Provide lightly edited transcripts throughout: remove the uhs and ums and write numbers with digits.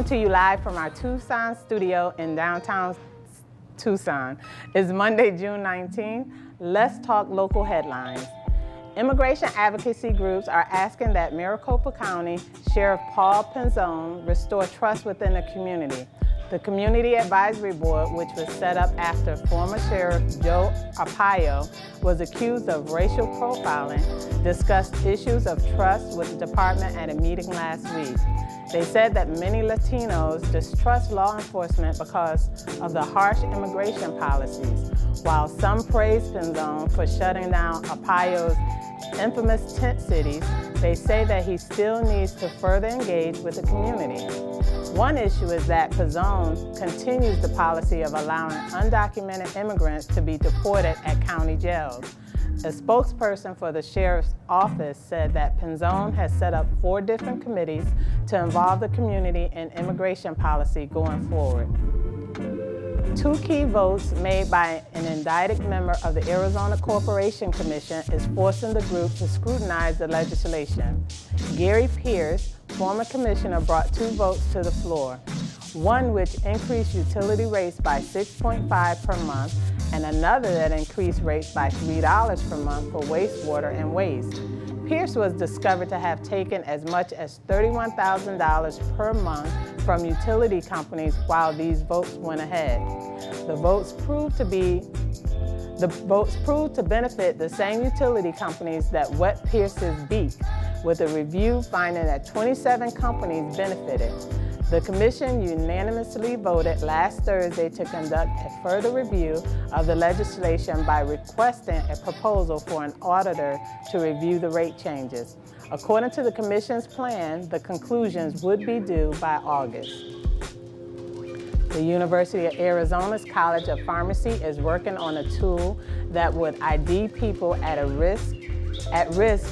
Coming to you live from our Tucson studio in downtown Tucson. It's Monday, June 19th. Let's talk local headlines. Immigration advocacy groups are asking that Maricopa County Sheriff Paul Penzone restore trust within the community. The Community Advisory Board, which was set up after former Sheriff Joe Arpaio was accused of racial profiling, discussed issues of trust with the department at a meeting last week. They said that many Latinos distrust law enforcement because of the harsh immigration policies. While some praise Penzone for shutting down Arpaio's infamous tent cities, they say that he still needs to further engage with the community. One issue is that Penzone continues the policy of allowing undocumented immigrants to be deported at county jails. A spokesperson for the sheriff's office said that Penzone has set up 4 different committees to involve the community in immigration policy going forward. 2 key votes made by an indicted member of the Arizona Corporation Commission is forcing the group to scrutinize the legislation. Gary Pierce, former commissioner, brought 2 votes to the floor. One which increased utility rates by $6.5 per month, and another that increased rates by $3 per month for wastewater and waste. Pierce was discovered to have taken as much as $31,000 per month from utility companies while these votes went ahead. The votes proved to benefit the same utility companies that wet Pierce's beak, with a review finding that 27 companies benefited. The commission unanimously voted last Thursday to conduct a further review of the legislation by requesting a proposal for an auditor to review the rate changes. According to the commission's plan, the conclusions would be due by August. The University of Arizona's College of Pharmacy is working on a tool that would ID people at risk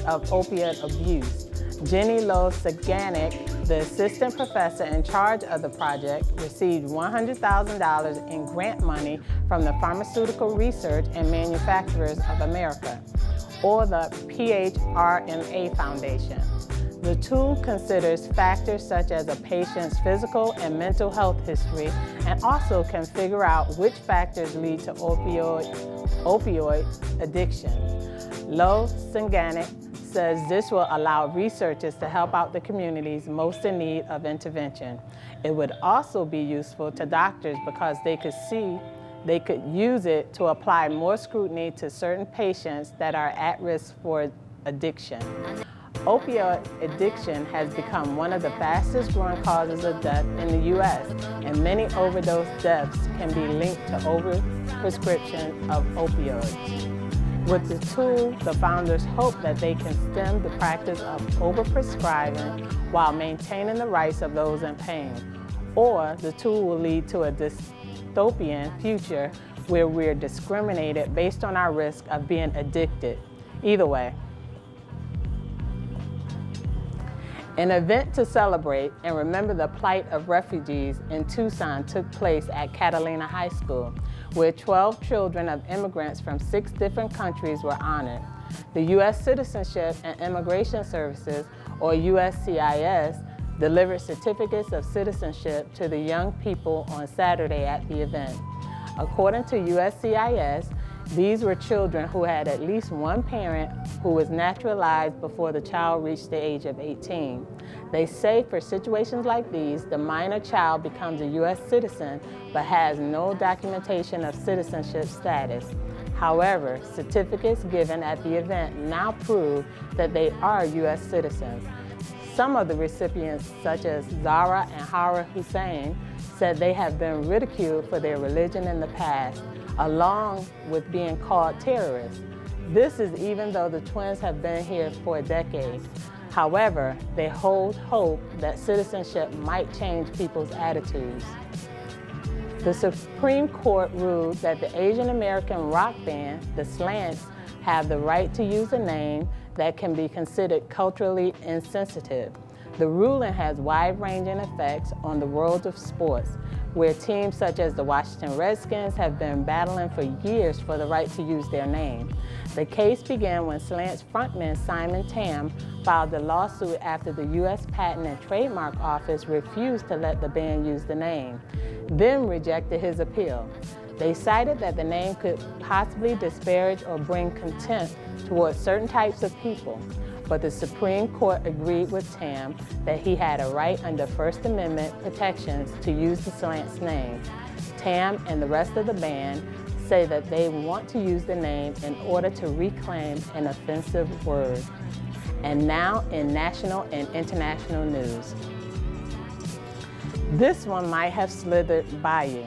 of opioid abuse. Jenny Lo-Saganik, the assistant professor in charge of the project, received $100,000 in grant money from the Pharmaceutical Research and Manufacturers of America, or the PHRMA Foundation. The tool considers factors such as a patient's physical and mental health history, and also can figure out which factors lead to opioid addiction. Lo-Saganik says this will allow researchers to help out the communities most in need of intervention. It would also be useful to doctors because they could use it to apply more scrutiny to certain patients that are at risk for addiction. Opioid addiction has become one of the fastest growing causes of death in the U.S., and many overdose deaths can be linked to overprescription of opioids. With the tool, the founders hope that they can stem the practice of overprescribing while maintaining the rights of those in pain. Or the tool will lead to a dystopian future where we're discriminated based on our risk of being addicted. Either way. An event to celebrate and remember the plight of refugees in Tucson took place at Catalina High School, where 12 children of immigrants from 6 different countries were honored. The U.S. Citizenship and Immigration Services, or USCIS, delivered certificates of citizenship to the young people on Saturday at the event. According to USCIS, these were children who had at least one parent who was naturalized before the child reached the age of 18. They say for situations like these, the minor child becomes a U.S. citizen but has no documentation of citizenship status. However, certificates given at the event now prove that they are U.S. citizens. Some of the recipients, such as Zara and Hara Hussein, said they have been ridiculed for their religion in the past, along with being called terrorists. This is even though the twins have been here for a decade. However, they hold hope that citizenship might change people's attitudes. The Supreme Court ruled that the Asian American rock band, the Slants, have the right to use a name that can be considered culturally insensitive. The ruling has wide-ranging effects on the world of sports. where teams such as the Washington Redskins have been battling for years for the right to use their name. The case began when Slant's frontman Simon Tam filed a lawsuit after the U.S. Patent and Trademark Office refused to let the band use the name, then rejected his appeal. They cited that the name could possibly disparage or bring contempt towards certain types of people, but the Supreme Court agreed with Tam that he had a right under First Amendment protections to use the Slant's name. Tam and the rest of the band say that they want to use the name in order to reclaim an offensive word. And now in national and international news. This one might have slithered by you.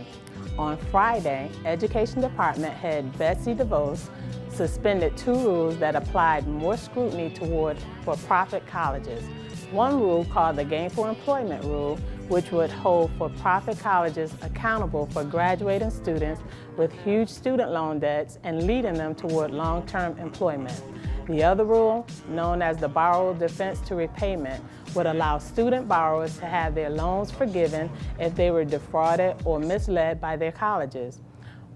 On Friday, Education Department head Betsy DeVos suspended 2 rules that applied more scrutiny toward for-profit colleges. One rule, called the Gainful Employment Rule, which would hold for-profit colleges accountable for graduating students with huge student loan debts and leading them toward long-term employment. The other rule, known as the Borrower Defense to Repayment, would allow student borrowers to have their loans forgiven if they were defrauded or misled by their colleges.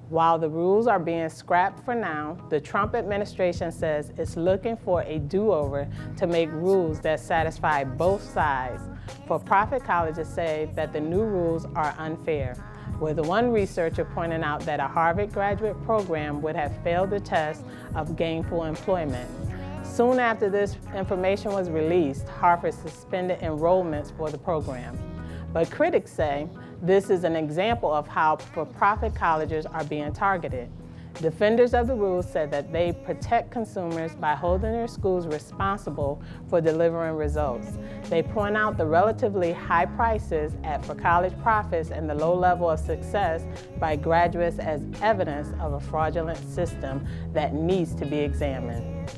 While the rules are being scrapped for now, the Trump administration says it's looking for a do-over to make rules that satisfy both sides. For-profit colleges say that the new rules are unfair, with one researcher pointing out that a Harvard graduate program would have failed the test of gainful employment. Soon after this information was released, Harvard suspended enrollments for the program. But critics say this is an example of how for-profit colleges are being targeted. Defenders of the rules said that they protect consumers by holding their schools responsible for delivering results. They point out the relatively high prices for college profits and the low level of success by graduates as evidence of a fraudulent system that needs to be examined.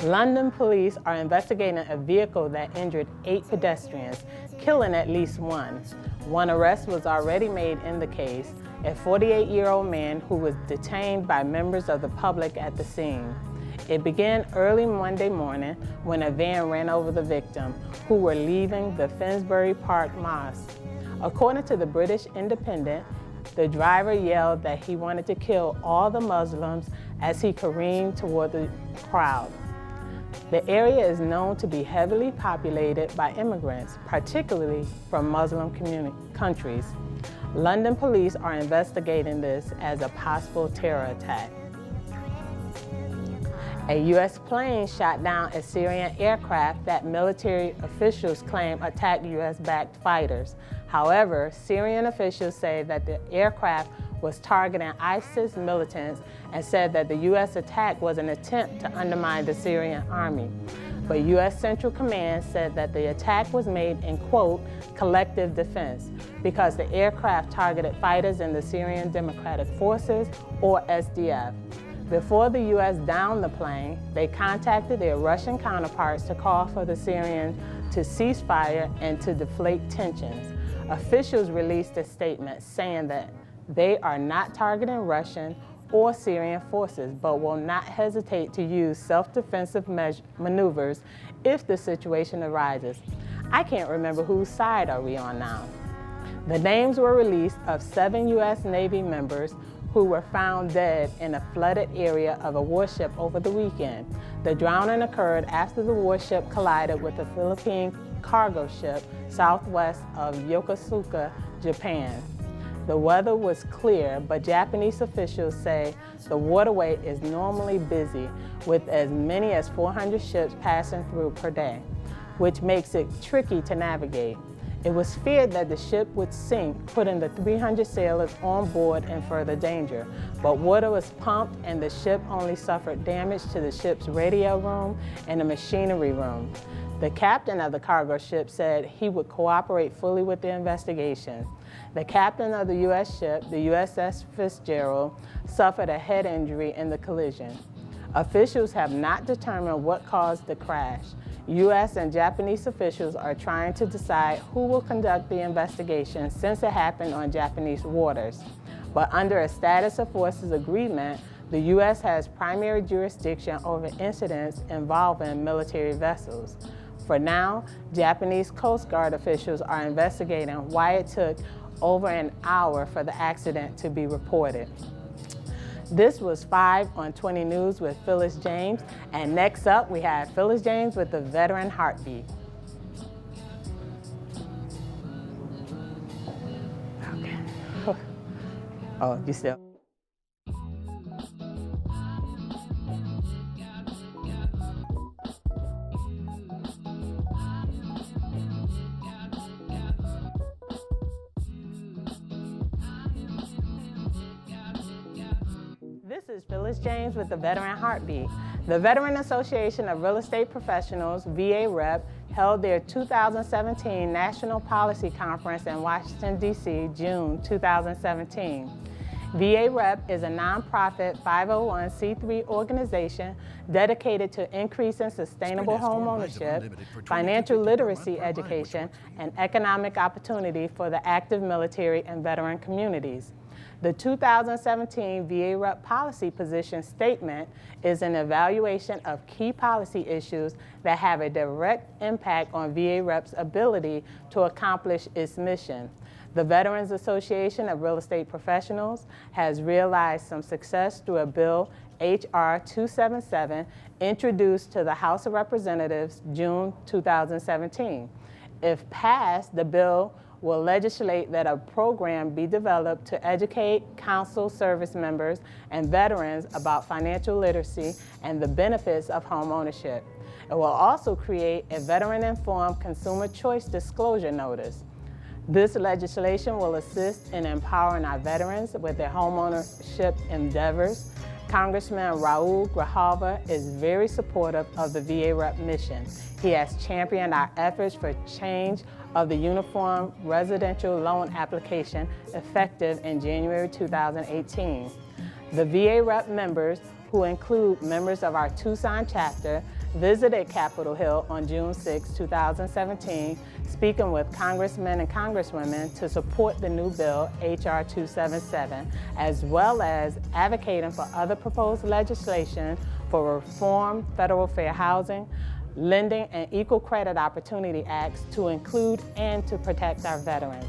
London police are investigating a vehicle that injured 8 pedestrians, killing at least 1. One arrest was already made in the case, a 48-year-old man who was detained by members of the public at the scene. It began early Monday morning when a van ran over the victim, who were leaving the Finsbury Park Mosque. According to the British Independent, the driver yelled that he wanted to kill all the Muslims as he careened toward the crowd. The area is known to be heavily populated by immigrants, particularly from Muslim countries. London police are investigating this as a possible terror attack. A U.S. plane shot down a Syrian aircraft that military officials claim attacked U.S.-backed fighters. However, Syrian officials say that the aircraft was targeting ISIS militants and said that the U.S. attack was an attempt to undermine the Syrian army. But U.S. Central Command said that the attack was made in, quote, collective defense, because the aircraft targeted fighters in the Syrian Democratic Forces, or SDF. Before the U.S. downed the plane, they contacted their Russian counterparts to call for the Syrians to cease fire and to deflate tensions. Officials released a statement saying that they are not targeting Russian or Syrian forces, but will not hesitate to use self-defensive maneuvers if the situation arises. I can't remember whose side are we on now. The names were released of 7 U.S. Navy members who were found dead in a flooded area of a warship over the weekend. The drowning occurred after the warship collided with a Philippine cargo ship southwest of Yokosuka, Japan. The weather was clear, but Japanese officials say the waterway is normally busy, with as many as 400 ships passing through per day, which makes it tricky to navigate. It was feared that the ship would sink, putting the 300 sailors on board in further danger. But water was pumped and the ship only suffered damage to the ship's radio room and the machinery room. The captain of the cargo ship said he would cooperate fully with the investigation. The captain of the U.S. ship, the USS Fitzgerald, suffered a head injury in the collision. Officials have not determined what caused the crash. U.S. and Japanese officials are trying to decide who will conduct the investigation since it happened on Japanese waters. But under a status of forces agreement, the U.S. has primary jurisdiction over incidents involving military vessels. For now, Japanese Coast Guard officials are investigating why it took over an hour for the accident to be reported. This was 5 on 20 News with Phyllis James. And next up, we have Phyllis James with the Veteran Heartbeat. Okay. Oh, you still? This is Phyllis James with the Veteran Heartbeat. The Veteran Association of Real Estate Professionals, VA Rep, held their 2017 National Policy Conference in Washington, D.C., June 2017. VA Rep is a nonprofit 501c3 organization dedicated to increasing sustainable home ownership, financial literacy education, and economic opportunity for the active military and veteran communities. The 2017 VA Rep Policy Position Statement is an evaluation of key policy issues that have a direct impact on VA Rep's ability to accomplish its mission. The Veterans Association of Real Estate Professionals has realized some success through a bill, H.R. 277, introduced to the House of Representatives June 2017. If passed, the bill will legislate that a program be developed to educate, counsel service members, and veterans about financial literacy and the benefits of home ownership. It will also create a veteran-informed consumer choice disclosure notice. This legislation will assist in empowering our veterans with their home ownership endeavors. Congressman Raul Grijalva is very supportive of the VA Rep mission. He has championed our efforts for change of the Uniform Residential Loan Application effective in January 2018. The VA Rep members, who include members of our Tucson chapter, visited Capitol Hill on June 6, 2017, speaking with congressmen and congresswomen to support the new bill, H.R. 277, as well as advocating for other proposed legislation for reform federal fair housing, lending, and equal credit opportunity acts to include and to protect our veterans.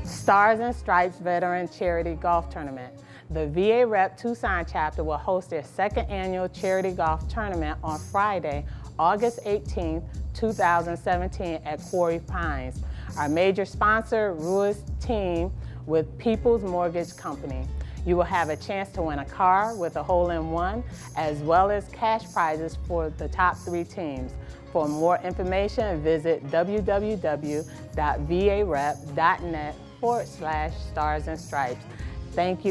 Stars and Stripes Veteran Charity Golf Tournament. The VA Rep Tucson chapter will host their second annual charity golf tournament on Friday, August 18, 2017 at Quarry Pines. Our major sponsor, Ruiz Team with People's Mortgage Company. You will have a chance to win a car with a hole-in-one, as well as cash prizes for the top 3 teams. For more information, visit www.varep.net/Stars and Stripes. Thank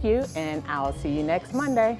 you, and I'll see you next Monday.